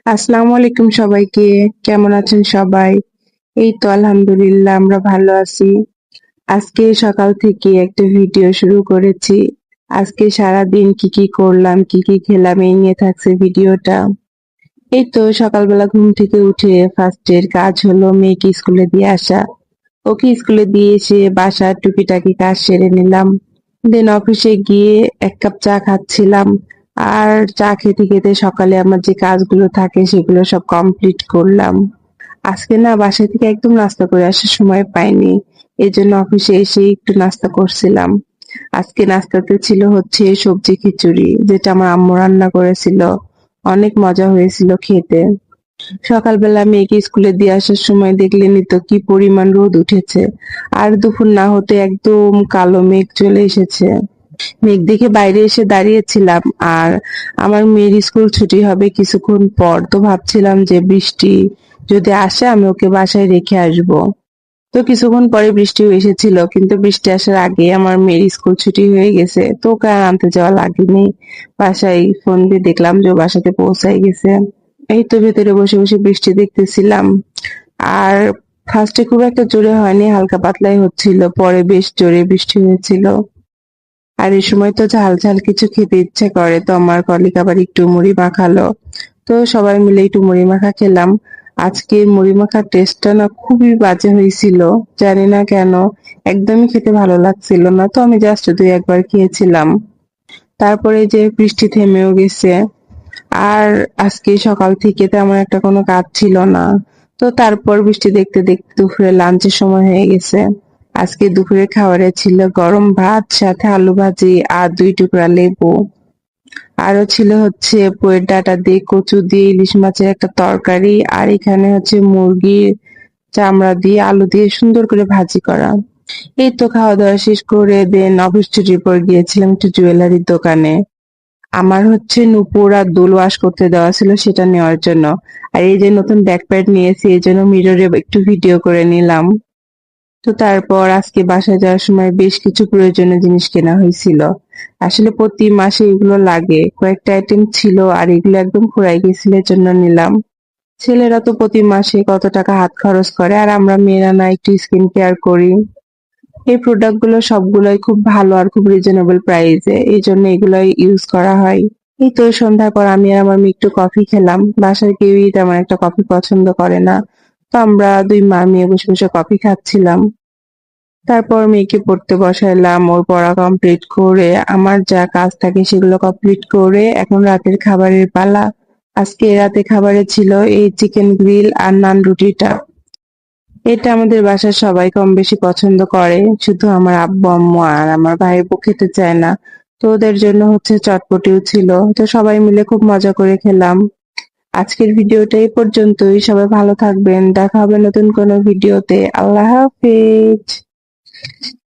আসসালামু আলাইকুম সবাইকে। কেমন আছেন সবাই? এই তো আলহামদুলিল্লাহ আমরা ভালো আছি। আজকে সকাল থেকে একটা ভিডিও শুরু করেছি। আজকে সারাদিন কি কি করলাম, কি কি খেলাম এই নিয়ে থাকছে ভিডিওটা। এই তো সকালবেলা ঘুম থেকে উঠে ফার্স্টের কাজ হলো মেয়েকে স্কুলে দিয়ে আসা। ওকে স্কুলে দিয়ে এসে বাসার টুকিটাকি কাজ সেরে নিলাম। দেন অফিসে গিয়ে এক কাপ চা খাচ্ছিলাম। আর চা খেতে খেতে সকালে আমার যে কাজগুলো থাকে সেগুলো সব কমপ্লিট করলাম। আজকে না বাসা থেকে একদম নাস্তা করে আসার সময় পাইনি, এজন্য অফিসে এসে একটু নাস্তা করছিলাম। আজকে নাস্তাতে ছিল হচ্ছে সবজি খিচুড়ি, যেটা আমার আম্মু রান্না করেছিল। অনেক মজা হয়েছিল খেতে। সকালবেলা মেয়েকে স্কুলে দিয়ে আসার সময় দেখলেনই তো কি পরিমাণ রোদ উঠেছে। আর দুপুর না হতে একদম কালো মেঘ চলে এসেছে। মেঘ দেখে বাইরে এসে দাঁড়িয়েছিলাম। আর আমার মেয়ের স্কুল ছুটি হবে কিছুক্ষণ পর, তো ভাবছিলাম যে বৃষ্টি যদি আসে আমি ওকে বাসায় রেখে আসব। তো কিছুক্ষণ পরে বৃষ্টিও এসেছিল, কিন্তু বৃষ্টি আসার আগে আমার মেয়ের স্কুল ছুটি হয়ে গেছে, তো ওকে আর আনতে যাওয়া লাগেনি। বাসায় ফোন দিয়ে দেখলাম যে ও বাসাতে পৌঁছায় গেছে। এই তো ভেতরে বসে বসে বৃষ্টি দেখতেছিলাম। আর ফার্স্টে খুব একটা জোরে হয়নি, হালকা পাতলাই হচ্ছিল, পরে বেশ জোরে বৃষ্টি হয়েছিল। আর এই সময় তো ঝাল ঝাল কিছু খেতে ইচ্ছে করে, তো আমার কলিগ আবার একটু মুড়ি মাখালো। তো সবাই মিলে একটু মুড়ি মাখা খেলাম। আজকে মুড়ি মাখার টেস্টটা না খুবই বাজে হয়েছিল। জানি না কেন, একদমই খেতে ভালো লাগছিল না, তো আমি জাস্ট দুই একবার খেয়েছিলাম। তারপরে যে বৃষ্টি থেমেও গেছে। আর আজকে সকাল থেকে তেমন একটা কোনো কাজ ছিল না। তো তারপর বৃষ্টি দেখতে দেখতে দুপুরে লাঞ্চের সময় হয়ে গেছে। আজকে দুপুরে খাবারে ছিল গরম ভাত, সাথে আলু ভাজি আর 2 টুকরা লেবু। আরো ছিল হচ্ছে পুয়ের ডাঁটা দিয়ে কচু দিয়ে ইলিশ মাছের একটা তরকারি, আর এখানে হচ্ছে মুরগির চামড়া দিয়ে আলু দিয়ে সুন্দর করে ভাজি করা। এই তো খাওয়া দাওয়া শেষ করে দেন অফিস ছুটির পর গিয়েছিলাম একটু জুয়েলারির দোকানে। আমার হচ্ছে নূপুর আর দুল ওয়াশ করতে দেওয়া ছিল, সেটা নেওয়ার জন্য। আর এই যে নতুন ব্যাকপ্যাড নিয়েছি, এই জন্য মিররে একটু ভিডিও করে নিলাম। তো তারপর আজকে বাসায় যাওয়ার সময় বেশ কিছু প্রয়োজনীয় জিনিস কেনা হয়েছিল। আসলে প্রতি মাসে এগুলো লাগে, কয়েকটা আইটেম ছিল আর এগুলো একদম ফুরাই গেছিল, এর জন্য নিলাম। ছেলেরা তো প্রতি মাসে কত টাকা হাত খরচ করে, আর আমরা মেয়েরা না একটু স্কিন কেয়ার করি। এই প্রোডাক্ট গুলো সবগুলোই খুব ভালো আর খুব রিজনেবল প্রাইসে, এই জন্য এগুলোই ইউজ করা হয়। এই তো সন্ধ্যার পর আমি আর আমার মেয়ে একটু কফি খেলাম। বাসার কেউই তেমন একটা কফি পছন্দ করে না, তো আমরা দুই মা মেয়ে বসে বসে কফি খাচ্ছিলাম। তারপর মেয়েকে পড়তে বসাইলাম, ওর পড়া কমপ্লিট করে আমার যা কাজ থাকে সেগুলো কমপ্লিট করে এখন রাতের খাবারের পালা। আজকে রাতে খাবারে ছিল এই চিকেন গ্রিল আর নান রুটিটা। এটা আমাদের বাসার সবাই কম বেশি পছন্দ করে, শুধু আমার আব্বু আম্মু আর আমার ভাইপো খেতে চায় না। তো ওদের জন্য হচ্ছে চটপটিও ছিল, তো সবাই মিলে খুব মজা করে খেলাম। আজকের ভিডিওটা এই পর্যন্তই। সবাই ভালো থাকবেন, দেখা হবে নতুন কোনো ভিডিওতে। আল্লাহ হাফেজ।